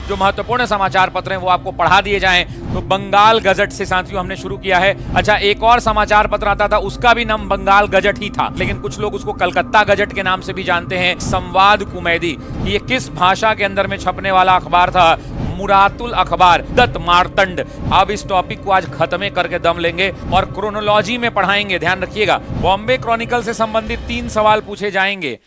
जो महत्वपूर्ण समाचार पत्र हैं वो आपको पढ़ा दिए जाएं। तो बंगाल गजट से साथियों हमने शुरू किया है। अच्छा, एक और समाचार पत्र आता था, उसका भी नाम बंगाल गजट ही था, लेकिन कुछ लोग उसको कलकत्ता गजट के नाम से भी जानते हैं। संवाद कुमैदी, ये किस भाषा के अंदर में छपने वाला अखबार था? मुरातुल अखबार, दत्त मार्तंड। अब इस टॉपिक को आज खत्म करके दम लेंगे और क्रोनोलॉजी में पढ़ाएंगे, ध्यान रखिएगा। बॉम्बे क्रॉनिकल से संबंधित 3 सवाल पूछे जाएंगे।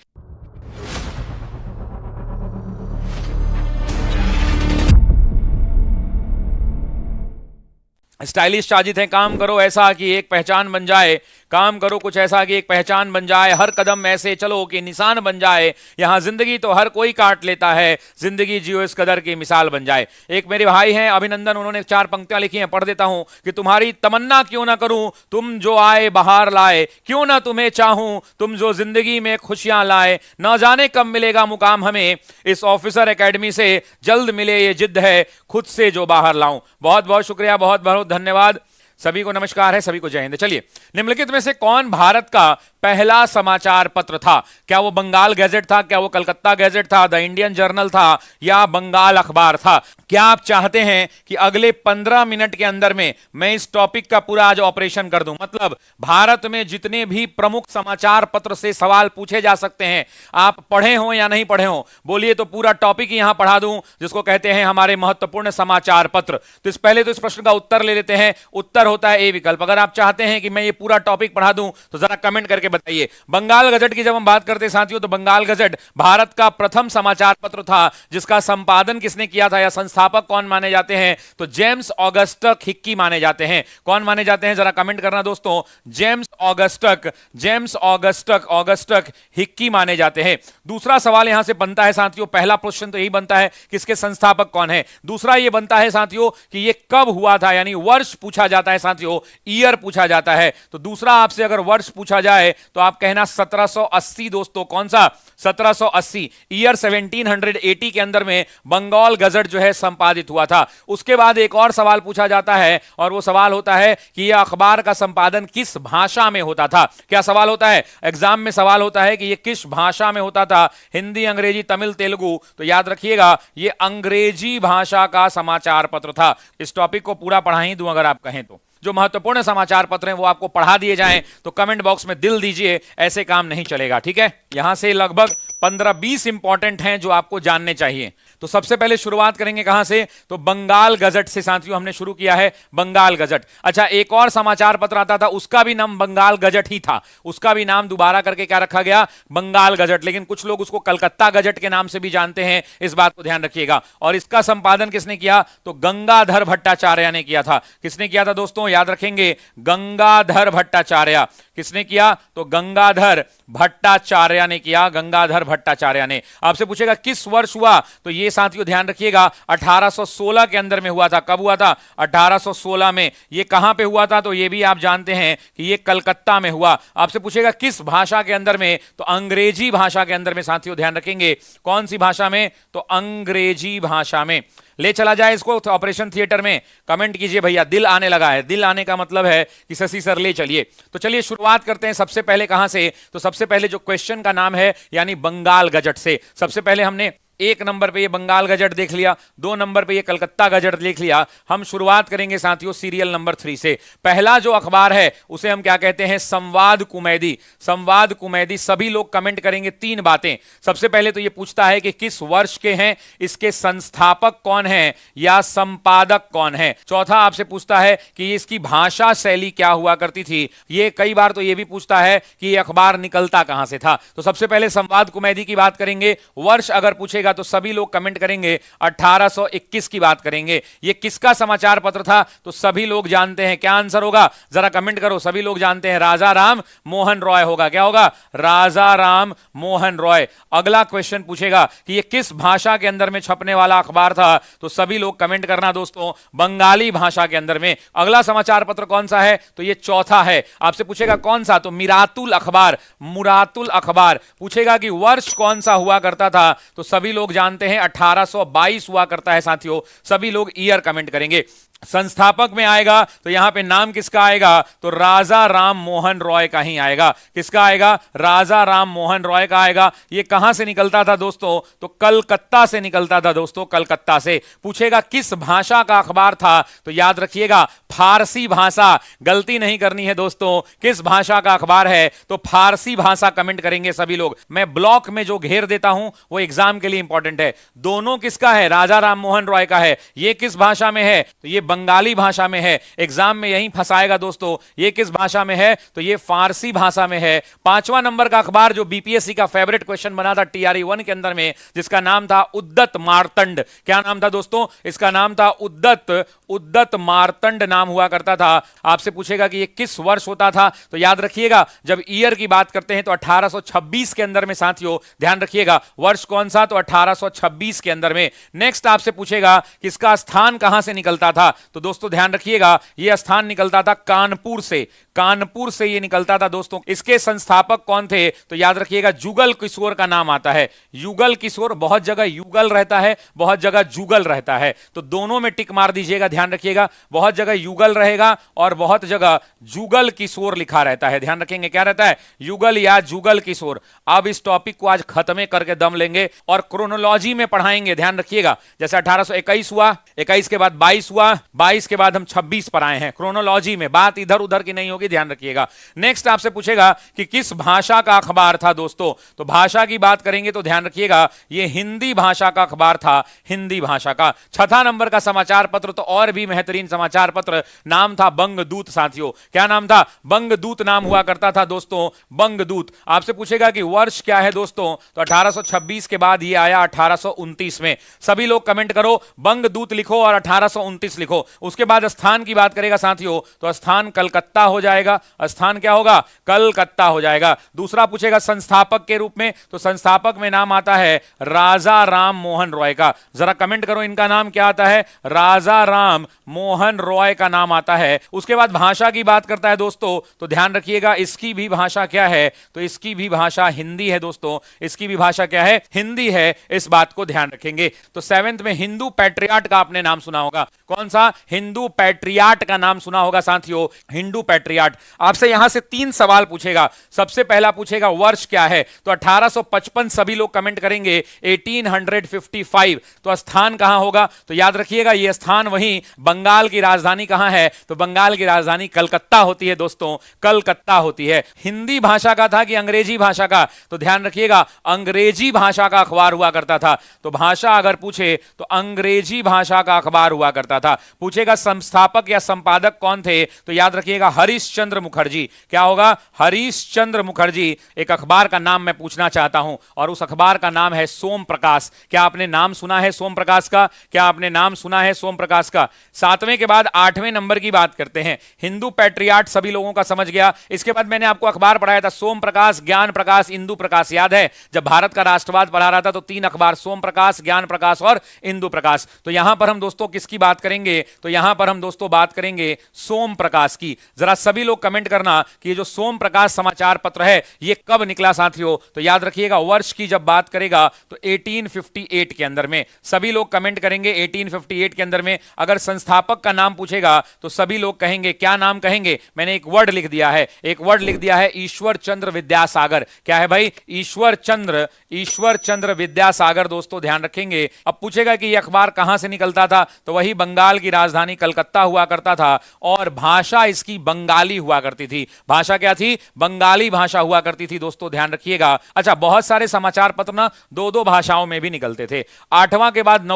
स्टाइलिश शाजिद है, काम करो ऐसा कि एक पहचान बन जाए, काम करो कुछ ऐसा कि एक पहचान बन जाए, हर कदम ऐसे चलो कि निशान बन जाए, यहां जिंदगी तो हर कोई काट लेता है, जिंदगी जियो इस कदर की मिसाल बन जाए। एक मेरे भाई हैं अभिनंदन, उन्होंने 4 पंक्तियां लिखी हैं, पढ़ देता हूं कि तुम्हारी तमन्ना क्यों ना करूं, तुम जो आए बहार लाए, क्यों ना तुम्हें चाहूं, तुम जो जिंदगी में खुशियां लाए, ना जाने कब मिलेगा मुकाम हमें, इस ऑफिसर एकेडमी से जल्द मिले ये जिद है, खुद से जो बाहर लाऊं। बहुत बहुत शुक्रिया, बहुत बहुत धन्यवाद। सभी को नमस्कार है, सभी को जय हिंद। चलिए, निम्नलिखित में से कौन भारत का पहला समाचार पत्र था? क्या वो बंगाल गैजेट था, क्या वो कलकत्ता गैजेट था, द इंडियन जर्नल था, या बंगाल अखबार था? क्या आप चाहते हैं कि अगले 15 मिनट के अंदर में मैं इस टॉपिक का पूरा आज ऑपरेशन कर दूं? मतलब भारत में जितने भी प्रमुख समाचार पत्र से सवाल पूछे जा सकते हैं, आप पढ़े हो या नहीं पढ़े हो, बोलिए तो पूरा टॉपिक ही यहां पढ़ा दूं, जिसको कहते हैं हमारे महत्वपूर्ण समाचार पत्र। तो पहले तो इस प्रश्न का उत्तर ले लेते हैं। उत्तर होता है ए विकल्प। अगर आप चाहते हैं कि मैं ये पूरा टॉपिक पढ़ा दूं तो जरा कमेंट करके बताइए। बंगाल गजट की जब हम बात करते हैं साथियों, तो बंगाल गजट भारत का प्रथम समाचार पत्र था, जिसका संपादन किसने किया था या संस्थापक कौन माने जाते हैं? तो जेम्स ऑगस्टक हिक्की माने जाते हैं। कौन माने जाते हैं, जरा कमेंट करना दोस्तों। जेम्स ऑगस्टक हिक्की माने जाते हैं। दूसरा सवाल यहां से बनता है साथियों, पहला प्रश्न तो यही बनता है कि इसके संस्थापक कौन है। दूसरा ये बनता है साथियों कि ये कब हुआ था, यानी वर्ष पूछा जाता है साथियों, ईयर पूछा जाता है। तो दूसरा आपसे अगर वर्ष पूछा जाए तो आप कहना 1780 दोस्तों। कौन सा? 1780, ईयर 1780 के अंदर में बंगाल गजट जो है संपादित हुआ था। उसके बाद एक और सवाल पूछा जाता है और वो सवाल होता है कि यह अखबार का संपादन किस भाषा में होता था। क्या सवाल होता है? एग्जाम में सवाल होता है कि यह किस भाषा में होता था, हिंदी, अंग्रेजी, तमिल, तेलुगु। तो याद रखिएगा, यह अंग्रेजी भाषा का समाचार पत्र था। इस टॉपिक को पूरा पढ़ा ही दूं अगर आप कहें तो। जो महत्वपूर्ण समाचार पत्र हैं वो आपको पढ़ा दिए जाएं तो कमेंट बॉक्स में दिल दीजिए, ऐसे काम नहीं चलेगा, ठीक है। यहां से लगभग 15-20 इंपॉर्टेंट हैं जो आपको जानने चाहिए। तो सबसे पहले शुरुआत करेंगे कहां से? तो बंगाल गजट से साथियों हमने शुरू किया है, बंगाल गजट। अच्छा, एक और समाचार पत्र आता था, उसका भी नाम बंगाल गजट ही था, उसका भी नाम दोबारा करके क्या रखा गया? बंगाल गजट। लेकिन कुछ लोग उसको कलकत्ता गजट के नाम से भी जानते हैं, इस बात को ध्यान रखिएगा। और इसका संपादन किसने किया? तो गंगाधर भट्टाचार्य ने किया था। किसने किया था दोस्तों? याद रखेंगे, गंगाधर भट्टाचार्य। किसने किया? तो गंगाधर भट्टाचार्य ने किया, गंगाधर भट्टाचार्य ने। आपसे पूछेगा किस वर्ष हुआ, तो ये साथियों ध्यान रखिएगा 1816 के अंदर में हुआ था। कब हुआ था? 1816 में। ये कहां पे हुआ था? तो ये भी आप जानते हैं कि ये कलकत्ता में हुआ। आपसे पूछेगा किस भाषा के अंदर में, तो अंग्रेजी भाषा के अंदर में साथियों, ध्यान रखेंगे। कौन सी भाषा में? तो अंग्रेजी भाषा में। ले चला जाए इसको ऑपरेशन थिएटर में, कमेंट कीजिए भैया, दिल आने लगा है। दिल आने का मतलब है कि शशि सर ले चलिए। तो चलिए शुरुआत करते हैं सबसे पहले कहां से? तो सबसे पहले जो क्वेश्चन का नाम है यानी बंगाल गजट से। सबसे पहले हमने 1 नंबर पे ये बंगाल गजट देख लिया, 2 नंबर पे ये कलकत्ता गजट देख लिया। हम शुरुआत करेंगे साथियों सीरियल नंबर 3 से। पहला जो अखबार है उसे हम क्या कहते हैं? संवाद कुमैदी। संवाद कुमैदी। सभी लोग कमेंट करेंगे 3 बातें। सबसे पहले तो ये पूछता है कि किस वर्ष के हैं, इसके संस्थापक कौन है या संपादक कौन है। चौथा आपसे पूछता है कि इसकी भाषा शैली क्या हुआ करती थी। ये कई बार तो ये भी पूछता है कि ये अखबार निकलता कहां से था। तो सबसे पहले संवाद कुमैदी की बात करेंगे। वर्ष अगर पूछेगा तो सभी लोग कमेंट करेंगे 1821 की बात करेंगे। ये किसका समाचार पत्र था? तो सभी लोग जानते हैं। क्या आंसर होगा? जरा कमेंट करो। सभी लोग जानते हैं राजा राम मोहन रॉय होगा। क्या होगा? राजा राम मोहन रॉय। अगला क्वेश्चन पूछेगा कि ये किस भाषा के अंदर में छपने वाला अखबार था, तो सभी लोग कमेंट करना दोस्तों, बंगाली भाषा के अंदर में। अगला समाचार पत्र कौन सा है? तो ये चौथा है। आपसे पूछेगा कौन सा? तो मिरातुल अखबार। मुरातुल अखबार। पूछेगा कि वर्ष कौन सा हुआ करता था, तो सभी सभी लोग जानते हैं 1822 हुआ करता है साथियों। सभी लोग ईयर कमेंट करेंगे। संस्थापक में आएगा तो यहां पे नाम किसका आएगा, तो राजा राम मोहन रॉय का ही आएगा। किसका आएगा, राजा राम मोहन रॉय का आएगा। ये कहां से निकलता था दोस्तों, तो कलकत्ता से निकलता था दोस्तों, कलकत्ता से। पूछेगा किस भाषा का अखबार था, तो याद रखिएगा फारसी भाषा। गलती नहीं करनी है दोस्तों, किस भाषा का अखबार है, तो फारसी भाषा कमेंट करेंगे सभी लोग। मैं ब्लॉक में जो घेर देता हूं वो एग्जाम के लिए इंपॉर्टेंट है। दोनों किसका है, राजा राम मोहन रॉय का है। ये किस भाषा में है, तो ये बंगाली भाषा में है। एग्जाम में यही फंसाएगा दोस्तों, ये किस भाषा में है, तो ये फारसी भाषा में है। 5वां नंबर का अखबार जो बीपीएससी का फेवरेट क्वेश्चन बना था टीआरई 1 के अंदर में, जिसका नाम था उद्दत मार्तंड। क्या नाम था दोस्तों, इसका नाम था उद्दत मार्तंड नाम हुआ करता था। आपसे पूछेगा कि ये किस वर्ष होता था, तो याद रखिएगा जब ईयर की बात करते हैं तो 1826 के अंदर में साथियों, ध्यान रखिएगा वर्ष कौन सा, तो 1826 के अंदर में। नेक्स्ट आपसे पूछेगा कि इसका स्थान कहां से निकलता था, तो दोस्तों ध्यान रखिएगा यह स्थान निकलता था कानपुर से। कानपुर से यह निकलता था दोस्तों। इसके संस्थापक कौन थे, तो याद रखिएगा जुगल किशोर का नाम आता है। युगल किशोर, बहुत जगह युगल रहता है, बहुत जगह जुगल रहता है, तो दोनों में टिक मार दीजिएगा। ध्यान रखिएगा बहुत जगह युगल रहेगा और बहुत जगह जुगल किशोर लिखा रहता है। ध्यान रखेंगे क्या रहता है, युगल या जुगल किशोर। अब इस टॉपिक को आज खत्म करके दम लेंगे और क्रोनोलॉजी में पढ़ाएंगे। ध्यान रखिएगा जैसे 1821 हुआ, 21 के बाद 22 हुआ, 22 के बाद हम 26 पर आए हैं। क्रोनोलॉजी में बात इधर उधर की नहीं होगी, ध्यान रखिएगा। नेक्स्ट आपसे पूछेगा कि किस भाषा का अखबार था दोस्तों, तो भाषा की बात करेंगे तो ध्यान रखिएगा ये हिंदी भाषा का अखबार था, हिंदी भाषा का। 6वां नंबर का समाचार पत्र तो और भी बेहतरीन समाचार पत्र, नाम था बंगदूत साथियों। क्या नाम था, बंगदूत नाम हुआ करता था दोस्तों, बंगदूत। आपसे पूछेगा कि वर्ष क्या है दोस्तों, तो 1826 के बाद ये आया 1829 में। सभी लोग कमेंट करो, बंगदूत लिखो और 1829 लिखो। उसके बाद स्थान की बात करेगा साथियों, तो स्थान कलकत्ता हो जाएगा। स्थान क्या होगा, कलकत्ता हो जाएगा। दूसरा पूछेगा संस्थापक के रूप में, तो संस्थापक में नाम आता है राजा राम मोहन रॉय का। जरा कमेंट करो इनका नाम क्या आता है, राजा राम मोहन रॉय का नाम आता है। उसके बाद भाषा की बात करता है दोस्तों, तो ध्यान रखिएगा इसकी भी भाषा क्या है, तो इसकी भी भाषा हिंदी है दोस्तों। इसकी भी भाषा क्या है, हिंदी है, इस बात को ध्यान रखेंगे। तो 7th में हिंदू पैट्रियाट का आपने नाम सुना होगा। कौन सा, हिंदू पैट्रियाट का नाम सुना होगा साथियों, हिंदू पैट्रियाट। आपसे यहां से 3 सवाल पूछेगा। सबसे पहला पूछेगा वर्ष क्या है, तो 1855 सभी लोग कमेंट करेंगे। 1855 तो स्थान कहां होगा, तो याद रखिएगा यह स्थान वहीं बंगाल की राजधानी कहां है, तो बंगाल की राजधानी कलकत्ता होती है दोस्तों, कलकत्ता होती है। हिंदी भाषा का था कि अंग्रेजी भाषा का, तो ध्यान रखिएगा अंग्रेजी भाषा का अखबार हुआ करता था। तो भाषा अगर पूछे तो अंग्रेजी भाषा का अखबार हुआ करता था। पूछेगा संस्थापक या संपादक कौन थे, तो याद रखिएगा हरीशचंद्र मुखर्जी। क्या होगा, हरीशचंद्र मुखर्जी। एक अखबार का नाम मैं पूछना चाहता हूं और उस अखबार का नाम है सोम प्रकाश। क्या आपने नाम सुना है सोम प्रकाश का, क्या आपने नाम सुना है सोम प्रकाश का। 7वें के बाद 8वें नंबर की बात करते हैं। हिंदू पैट्रियाट सभी लोगों का समझ गया। इसके बाद मैंने आपको अखबार पढ़ाया था सोम प्रकाश, ज्ञान प्रकाश, इंदु प्रकाश। याद है जब भारत का राष्ट्रवाद पढ़ा रहा था तो 3 अखबार, सोम प्रकाश, ज्ञान प्रकाश और इंदु प्रकाश। तो यहां पर हम दोस्तों किसकी बात करेंगे, तो यहां पर हम दोस्तों बात करेंगे सोम प्रकाश की। जरा सभी लोग कमेंट करना कि ये जो सोम प्रकाश समाचार पत्र है ये कब निकला साथियों, तो याद रखिएगा वर्ष की जब बात करेगा तो 1858 के अंदर में। सभी लोग कमेंट करेंगे 1858 के अंदर में। अगर संस्थापक का नाम पूछेगा तो सभी लोग कहेंगे, क्या नाम कहेंगे, मैंने एक वर्ड लिख दिया है, एक वर्ड लिख दिया है ईश्वर चंद्र विद्यासागर। क्या है भाई, ईश्वर चंद्र विद्यासागर दोस्तों, ध्यान रखेंगे। अब पूछेगा कि यह अखबार कहां से निकलता था, तो वही बंगाल की राजधानी कलकत्ता हुआ करता था और भाषा इसकी बंगाली हुआ करती थी। भाषा क्या थी, बंगाली भाषा हुआ करती थी दोस्तों, ध्यान रखिएगा। अच्छा, बहुत सारे समाचार पत्र ना 2-2 भाषाओं में भी निकलते थे। 8वां के बाद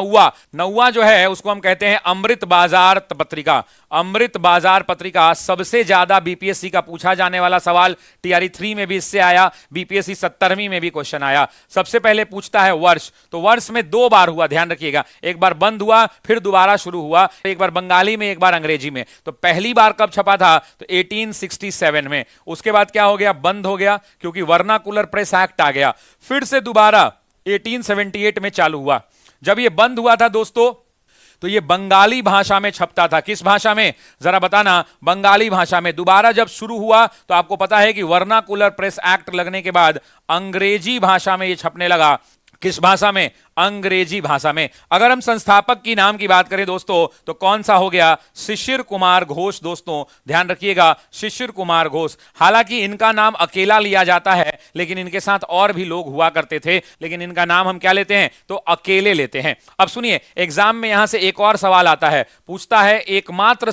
9वां जो है उसको हम कहते हैं अमृत बाजार पत्रिका। अमृत बाजार पत्रिका सबसे ज्यादा बीपीएससी का पूछा जाने वाला सवाल, टीआरई 3 में भी इससे आया, बीपीएससी 17वीं में भी क्वेश्चन आया। सबसे पहले पूछता है वर्ष, तो वर्ष में 2 बार हुआ, ध्यान रखिएगा। एक बार बंद हुआ फिर दोबारा शुरू हुआ, एक बार बंगाली में एक बार अंग्रेजी में। तो पहली बार कब छपा था, तो 1867 में। उसके बाद क्या हो गया, बंद हो गया क्योंकि वर्नाकुलर प्रेस एक्ट आ गया। फिर से दोबारा 1878 में चालू हुआ। जब ये बंद हुआ था दोस्तों तो ये बंगाली भाषा में छपता था। किस भाषा में, जरा बताना, बंगाली भाषा में। दोबारा जब शुरू हुआ तो आपको पता है कि वर्नाकुलर प्रेस एक्ट लगने के बाद अंग्रेजी भाषा में ये छपने लगा। किस भाषा में? अंग्रेजी भाषा में। अगर हम संस्थापक की नाम की बात करें दोस्तों तो कौन सा हो गया? शिशिर कुमार घोष। दोस्तों ध्यान रखिएगा, शिशिर कुमार घोष। हालांकि इनका नाम अकेला लिया जाता है, लेकिन इनके साथ और भी लोग हुआ करते थे, लेकिन इनका नाम हम क्या लेते हैं? तो अकेले लेते हैं। अब सुनिए, एग्जाम में यहां से एक और सवाल आता है, पूछता है एकमात्र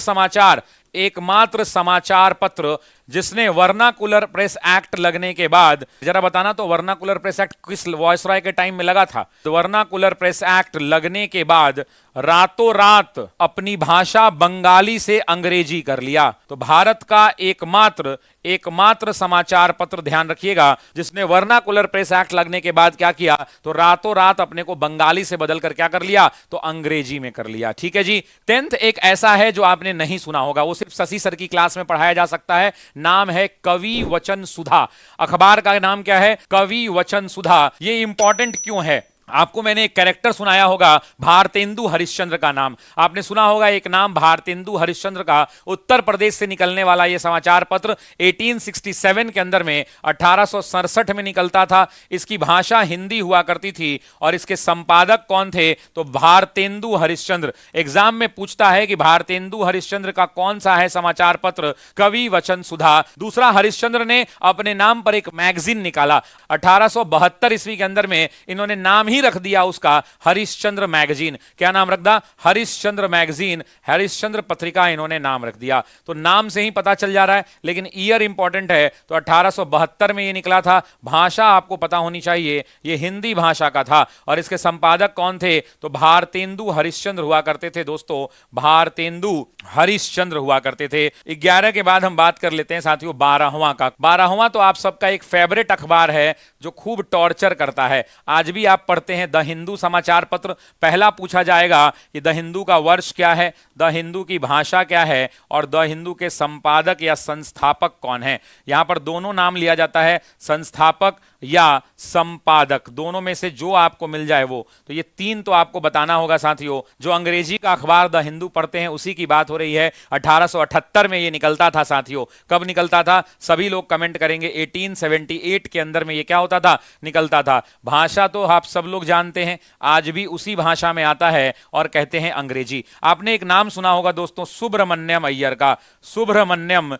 समाचार पत्र जिसने वर्नाकुलर प्रेस एक्ट लगने के बाद, जरा बताना तो वर्नाकुलर प्रेस एक्ट किस वायसराय के टाइम में लगा था? तो वर्नाकुलर प्रेस एक्ट लगने के बाद रातों रात अपनी भाषा बंगाली से अंग्रेजी कर लिया। तो भारत का एकमात्र समाचार पत्र, ध्यान रखिएगा, जिसने वर्नाकुलर प्रेस एक्ट लगने के बाद क्या किया? तो रातों रात अपने को बंगाली से बदलकर क्या कर लिया? तो अंग्रेजी में कर लिया। ठीक है जी। 10th एक ऐसा है जो आपने नहीं सुना होगा, वो सिर्फ शशि सर की क्लास में पढ़ाया जा सकता है। नाम है कवि वचन सुधा। अखबार का नाम क्या है? कवि वचन सुधा। ये इंपॉर्टेंट क्यों है? आपको मैंने एक कैरेक्टर सुनाया होगा, भारतेंदु हरिश्चंद्र का नाम आपने सुना होगा। एक नाम भारतेंदु हरिश्चंद्र का, उत्तर प्रदेश से निकलने वाला यह समाचार पत्र 1867 के अंदर में 1867 में निकलता था। इसकी भाषा हिंदी हुआ करती थी और इसके संपादक कौन थे? तो भारतेंदु हरिश्चंद्र। एग्जाम में पूछता है कि भारतेंदु हरिश्चंद्र का कौन सा है समाचार पत्र? कवि वचन सुधा। दूसरा, हरिश्चंद्र ने अपने नाम पर एक मैगजीन निकाला 1872 ईस्वी के अंदर में। इन्होंने नाम ही रख दिया उसका हरिश्चंद्र मैगजीन। क्या नाम रख दिया? हरिश्चंद्र मैगजीन, हरिश्चंद्र पत्रिका इन्होंने नाम रख दिया। तो नाम से ही पता चल जा रहा है, लेकिन ईयर इंपॉर्टेंट है। तो 1872 में ये निकला था। भाषा आपको पता होनी चाहिए, ये हिंदी भाषा का था। और इसके संपादक कौन थे? तो भारतेंदु हरिश्चंद्र हुआ करते थे दोस्तों, भारतेंदु हरिश्चंद्र हुआ करते थे। 11 के बाद हम बात कर लेते हैं साथियों 12वां का। 12वां तो आप सबका एक फेवरेट अखबार है जो खूब टॉर्चर करता है। आज भी आप पढ़ते हैं द हिंदू समाचार पत्र। पहला पूछा जाएगा कि द हिंदू का वर्ष क्या है, द हिंदू की भाषा क्या है और द हिंदू के संपादक या संस्थापक कौन है। यहां पर दोनों नाम लिया जाता है, संस्थापक या संपादक, दोनों में से जो आपको मिल जाए वो। तो ये तीन तो आपको बताना होगा साथियों। जो अंग्रेजी का अखबार द हिंदू पढ़ते हैं उसी की बात हो रही है। 1878 में ये निकलता था साथियों। कब निकलता था? सभी लोग कमेंट करेंगे। 1878 के अंदर में ये क्या होता था? निकलता था। भाषा तो आप सब लोग जानते हैं, आज भी उसी भाषा में आता है और कहते हैं अंग्रेजी। आपने एक नाम सुना होगा दोस्तों सुब्रमण्यम अय्यर का। सुब्रमण्यम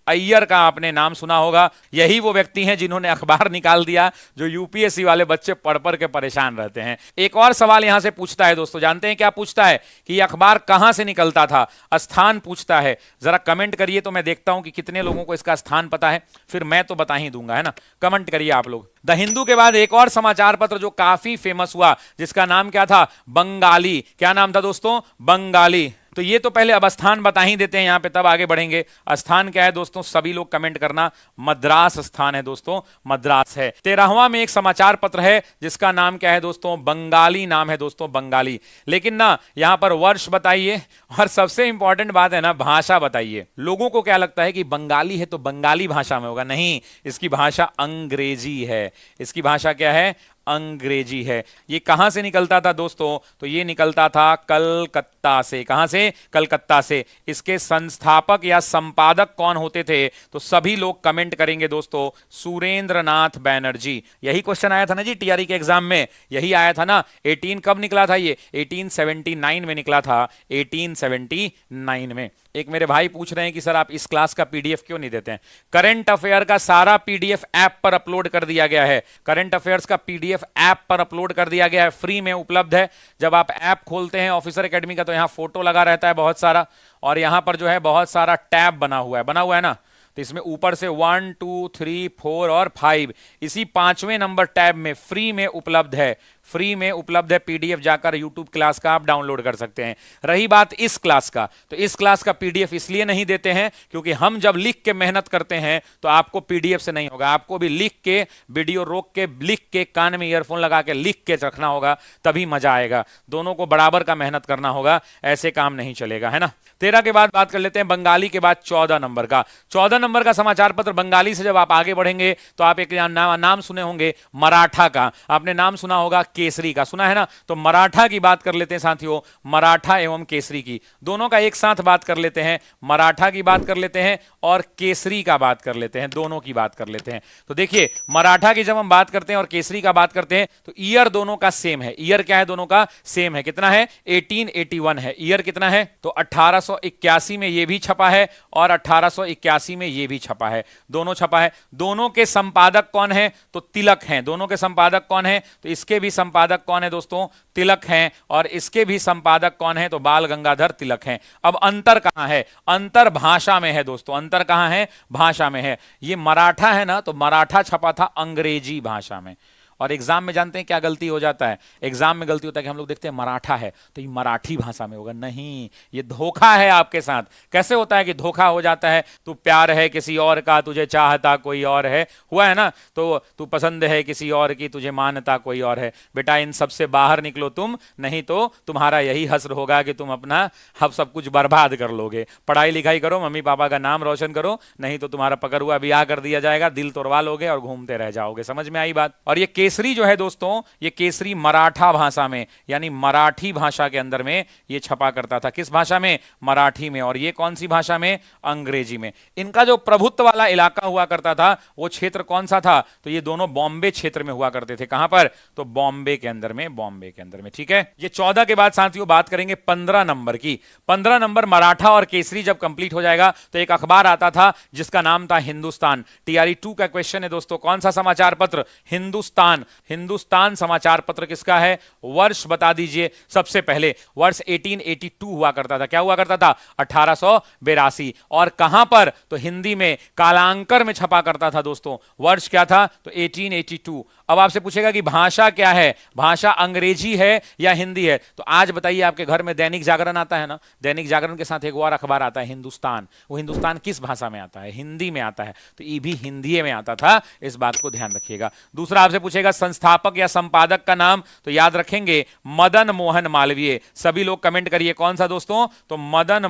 अय्यर का आपने नाम सुना होगा। यही वो व्यक्ति हैं जिन्होंने अखबार निकाल दिया जो यूपीएससी वाले बच्चे पढ़ पढ़ के परेशान रहते हैं। एक और सवाल यहां से पूछता है दोस्तों, जानते हैं क्या पूछता है? कि यह अखबार कहां से निकलता था, स्थान पूछता है। जरा कमेंट करिए तो मैं देखता हूं कि कितने लोगों को इसका स्थान पता है, फिर मैं तो बता ही दूंगा, है ना। कमेंट करिए आप लोग। द हिंदू के बाद एक और समाचार पत्र जो काफी फेमस हुआ, जिसका नाम क्या था? बंगाली। क्या नाम था दोस्तों? बंगाली। तो ये तो पहले अब स्थान बता ही देते हैं यहां पे, तब आगे बढ़ेंगे। स्थान क्या है दोस्तों? सभी लोग कमेंट करना। मद्रास स्थान है दोस्तों, मद्रास है। 13वां में एक समाचार पत्र है जिसका नाम क्या है दोस्तों? बंगाली नाम है दोस्तों, बंगाली। लेकिन ना यहां पर वर्ष बताइए और सबसे इंपॉर्टेंट बात है ना, भाषा बताइए। लोगों को क्या लगता है कि बंगाली है तो बंगाली भाषा में होगा, नहीं, इसकी भाषा अंग्रेजी है। इसकी भाषा क्या है? अंग्रेजी है। ये कहां से निकलता था दोस्तों? तो ये निकलता था कलकत्ता से। कहां से? कलकत्ता से। इसके संस्थापक या संपादक कौन होते थे? तो सभी लोग कमेंट करेंगे दोस्तों, सुरेंद्र नाथ बैनर्जी। यही क्वेश्चन आया था ना जी टीआरई के एग्जाम में, यही आया था ना। 18 कब निकला था ये? 1879 में निकला था, 1879 में। एक मेरे भाई पूछ रहे हैं कि सर आप इस क्लास का पीडीएफ क्यों नहीं देते हैं? करंट अफेयर का सारा पीडीएफ ऐप पर अपलोड कर दिया गया है। करंट अफेयर्स का पीडीएफ ऐप पर अपलोड कर दिया गया है, फ्री में उपलब्ध है। जब आप ऐप खोलते हैं ऑफिसर एकेडमी का तो यहां फोटो लगा रहता है बहुत सारा, और यहां पर जो है बहुत सारा टैब बना हुआ है ना। तो इसमें ऊपर से 1 2 3 4 और 5, इसी 5वें नंबर टैब में फ्री में उपलब्ध है। फ्री में उपलब्ध है पीडीएफ, जाकर यूट्यूब क्लास का आप डाउनलोड कर सकते हैं। रही बात इस क्लास का, तो इस क्लास का पीडीएफ इसलिए नहीं देते हैं क्योंकि हम जब लिख के मेहनत करते हैं तो आपको पीडीएफ से नहीं होगा, आपको भी लिख के, वीडियो रोक के, लिख के, कान में ईयरफोन लगा के लिख के रखना होगा, तभी मजा आएगा। दोनों को बराबर का मेहनत करना होगा, ऐसे काम नहीं चलेगा, है ना। 13 के बाद बात कर लेते हैं बंगाली के बाद 14 नंबर का। 14 नंबर का समाचार पत्र बंगाली से जब आप आगे बढ़ेंगे तो आप एक नाम सुने होंगे मराठा का। आपने नाम सुना होगा केसरी का, सुना है ना? तो मराठा की बात कर लेते हैं साथियों, मराठा एवं केसरी की, दोनों का एक साथ बात कर लेते हैं। मराठा की बात कर लेते हैं और केसरी का बात कर लेते हैं, दोनों की बात कर लेते हैं। तो देखिए, मराठा की जब हम बात करते हैं और केसरी का बात करते हैं तो ईयर दोनों का सेम है। ईयर क्या है? दोनों का सेम है। कितना है? 1881 है। ईयर कितना है? तो 1881 में ये भी छपा है और 1881 में ये भी छपा है, दोनों छपा है। दोनों के संपादक कौन है? तो तिलक हैं। दोनों के संपादक कौन है? तो इसके भी संपादक कौन है दोस्तों? तिलक हैं। और इसके भी संपादक कौन है? तो बाल गंगाधर तिलक हैं। अब अंतर कहां है? अंतर भाषा में है दोस्तों। अंतर कहां है? भाषा में है। ये मराठा है ना, तो मराठा छपा था अंग्रेजी भाषा में। और एग्जाम में जानते हैं क्या गलती हो जाता है? एग्जाम में गलती होता है कि हम लोग देखते हैं मराठा है तो ये मराठी भाषा में होगा। नहीं, ये धोखा है आपके साथ। कैसे होता है कि धोखा हो जाता है? तू प्यार है किसी और का, तुझे चाहता कोई और है, हुआ है ना? तो तू पसंद है किसी और की, तुझे मानता कोई और है। बेटा, इन सब से बाहर निकलो तुम, नहीं तो तुम्हारा यही हश्र होगा कि तुम अपना सब कुछ बर्बाद कर लोगे। पढ़ाई लिखाई करो, मम्मी पापा का नाम रोशन करो, नहीं तो तुम्हारा पकड़ हुआ ब्याह कर दिया जाएगा, दिल तोड़वा लोगे और घूमते रह जाओगे। समझ में आई बात? और ये केसरी जो है दोस्तों, ये केसरी मराठा भाषा में यानी मराठी भाषा के अंदर में ये छपा करता था। किस भाषा में? मराठी में। और ये कौन सी भाषा में? अंग्रेजी में। इनका जो प्रभुत्व वाला इलाका हुआ करता था वो क्षेत्र कौन सा था? तो ये दोनों बॉम्बे क्षेत्र में हुआ करते थे। कहां पर? तो बॉम्बे के अंदर में, बॉम्बे के अंदर में। ठीक है, ये 14 के बाद साथियों बात करेंगे 15 नंबर की। 15 नंबर मराठा और केसरी जब कंप्लीट हो जाएगा तो एक अखबार आता था जिसका नाम था हिंदुस्तान। टीआरई 2 का क्वेश्चन है दोस्तों, कौन सा समाचार पत्र? हिंदुस्तान। हिंदुस्तान समाचार पत्र किसका है? वर्ष बता दीजिए सबसे पहले। वर्ष 1882 हुआ करता था। क्या हुआ करता था? 1882। और कहां पर? तो हिंदी में कालांकर में छपा करता था दोस्तों। वर्ष क्या था? तो 1882। अब आपसे पूछेगा कि भाषा क्या है? भाषा अंग्रेजी है या हिंदी है? तो आज बताइए, आपके घर में दैनिक जागरण आता है ना, दैनिक जागरण के साथ एक और अखबार आता है हिंदुस्तान। वो हिंदुस्तान किस भाषा में आता है? हिंदी में आता है। तो ये भी हिंदी में आता था, इस बात को ध्यान रखिएगा। दूसरा आपसे पूछेगा संस्थापक या संपादक का नाम, तो याद रखेंगे मदन मोहन मालवीय। सभी लोग कमेंट करिए कौन सा दोस्तों? तो मदन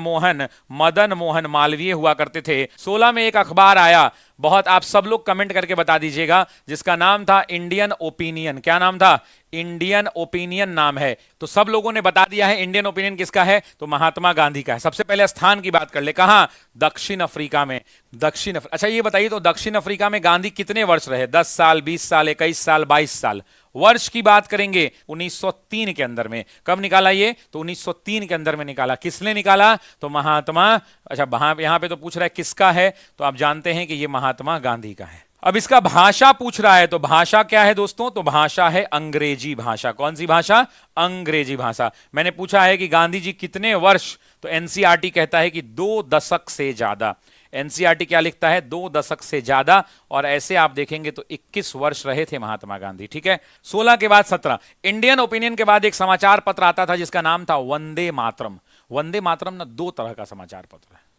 मोहन मालवीय हुआ करते थे। 16 में एक अखबार आया, बहुत आप सब लोग कमेंट करके बता दीजिएगा, जिसका नाम था इंडियन ओपिनियन। क्या नाम था? इंडियन ओपिनियन नाम है। तो सब लोगों ने बता दिया है इंडियन ओपिनियन किसका है? तो महात्मा गांधी का है। सबसे पहले स्थान की बात कर ले, कहां? दक्षिण अफ्रीका में। अच्छा ये बताइए, तो दक्षिण अफ्रीका में गांधी कितने वर्ष रहे? 10 साल, 20 साल, 21 साल, 22 साल। वर्ष की बात करेंगे 1903 के अंदर में। कब निकाला ये? तो 1903 के अंदर में निकाला। किसने निकाला? तो महात्मा। अच्छा, यहां पे तो पूछ रहा है किसका है, तो आप जानते हैं कि ये महात्मा गांधी का है। अब इसका भाषा पूछ रहा है, तो भाषा क्या है दोस्तों? तो भाषा है अंग्रेजी भाषा। कौन सी भाषा? अंग्रेजी भाषा। मैंने पूछा है कि गांधी जी कितने वर्ष, तो एनसीईआरटी कहता है कि 2 दशक से ज्यादा। एनसीईआरटी क्या लिखता है? 2 दशक से ज्यादा। और ऐसे आप देखेंगे तो 21 वर्ष रहे थे महात्मा गांधी। ठीक है, 16 के बाद 17। इंडियन ओपिनियन के बाद एक समाचार पत्र आता था जिसका नाम था वंदे मातरम। वंदे मातरम ना 2 तरह का समाचार पत्र है।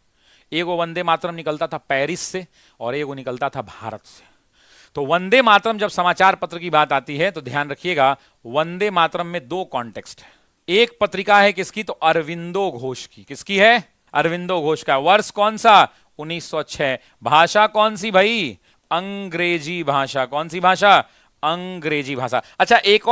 एगो वंदे मातरम निकलता था पेरिस से और एगो निकलता था भारत से। तो वंदे मातरम जब समाचार पत्र की बात आती है तो ध्यान रखिएगा, वंदे मातरम में 2 कॉन्टेक्स्ट है। एक पत्रिका है किसकी? तो अरविंदो घोष की। किसकी है? अरविंदो घोष का। वर्ष कौन सा? 1906। भाषा कौन सी भाई? अंग्रेजी भाषा। कौन सी भाषा? अंग्रेजी भाषा। अच्छा, एक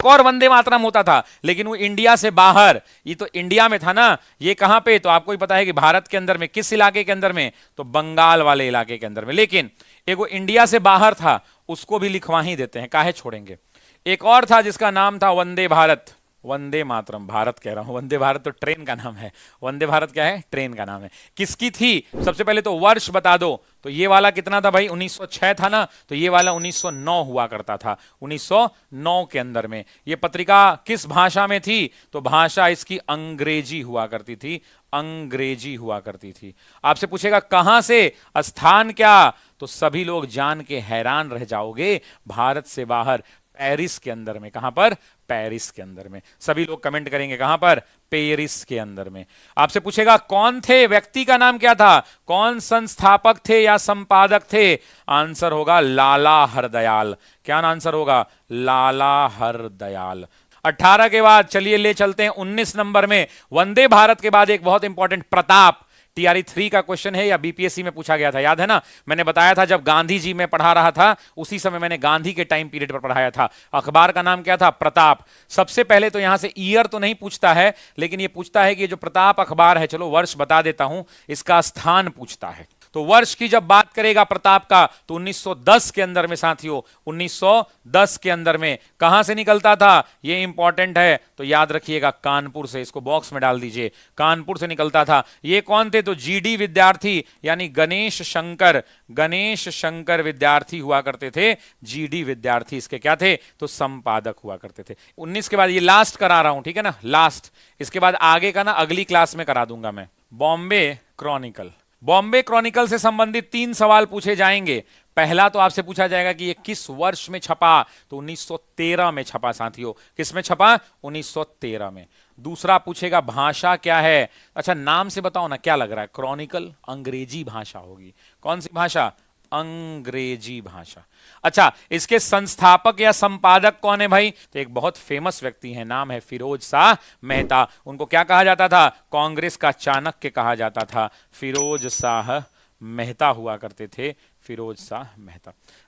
और वंदे मातरम होता था, लेकिन वो इंडिया से बाहर। ये तो इंडिया में था ना, ये कहां पे? तो आपको ही पता है कि भारत के अंदर में। किस इलाके के अंदर में? तो बंगाल वाले इलाके के अंदर में। लेकिन एक वो इंडिया से बाहर था, उसको भी लिखवा ही देते हैं, काहे छोड़ेंगे। एक और था जिसका नाम था वंदे भारत। वंदे मातरम, भारत कह रहा हूं, वंदे भारत तो ट्रेन का नाम है। वंदे भारत क्या है? ट्रेन का नाम है। किसकी थी? सबसे पहले तो वर्ष बता दो। तो ये वाला कितना था भाई? 1906 था ना, तो ये वाला 1909 हुआ करता था। 1909 के अंदर में ये पत्रिका किस भाषा में थी? तो भाषा इसकी अंग्रेजी हुआ करती थी। अंग्रेजी हुआ करती थी। आपसे पूछेगा कहां से, स्थान क्या? तो सभी लोग जान के हैरान रह जाओगे, भारत से बाहर, पेरिस के अंदर में। कहां पर? पेरिस के अंदर में। सभी लोग कमेंट करेंगे कहां पर? पेरिस के अंदर में। आपसे पूछेगा कौन थे, व्यक्ति का नाम क्या था? कौन संस्थापक थे या संपादक थे? आंसर होगा लाला हरदयाल। क्या आंसर होगा? लाला हरदयाल। 18 के बाद चलिए ले चलते हैं 19 नंबर में। वंदे भारत के बाद एक बहुत इंपॉर्टेंट, प्रताप। टीआरई 3 का क्वेश्चन है या बीपीएससी में पूछा गया था, याद है ना? मैंने बताया था जब गांधी जी में पढ़ा रहा था उसी समय मैंने गांधी के टाइम पीरियड पर पढ़ाया था। अखबार का नाम क्या था? प्रताप। सबसे पहले तो यहां से ईयर तो नहीं पूछता है, लेकिन यह पूछता है कि ये जो प्रताप अखबार है, चलो वर्ष बता देता हूं, इसका स्थान पूछता है। तो वर्ष की जब बात करेगा प्रताप का तो 1910 के अंदर में साथियों, 1910 के अंदर में कहां से निकलता था? ये इंपॉर्टेंट है तो याद रखिएगा, कानपुर से। इसको बॉक्स में डाल दीजिए, कानपुर से निकलता था। ये कौन थे? तो जीडी विद्यार्थी यानी गणेश शंकर विद्यार्थी हुआ करते थे। जीडी विद्यार्थी इसके क्या थे? तो संपादक हुआ करते थे। 19 के बाद ये लास्ट करा रहा हूं, ठीक है ना, लास्ट। इसके बाद आगे का ना अगली क्लास में करा दूंगा मैं। बॉम्बे क्रॉनिकल, बॉम्बे क्रॉनिकल से संबंधित 3 सवाल पूछे जाएंगे। पहला तो आपसे पूछा जाएगा कि ये किस वर्ष में छपा? तो 1913 में छपा साथियों। किस में छपा? 1913 में। दूसरा पूछेगा भाषा क्या है? अच्छा नाम से बताओ ना, क्या लग रहा है? क्रॉनिकल अंग्रेजी भाषा होगी। कौन सी भाषा? अंग्रेजी भाषा। अच्छा, इसके संस्थापक या संपादक कौन है भाई? तो एक बहुत फेमस व्यक्ति है, नाम है फिरोज शाह मेहता। उनको क्या कहा जाता था? कांग्रेस का चाणक्य कहा जाता था। फिरोज शाह मेहता हुआ करते थे, फिरोज शाह मेहता।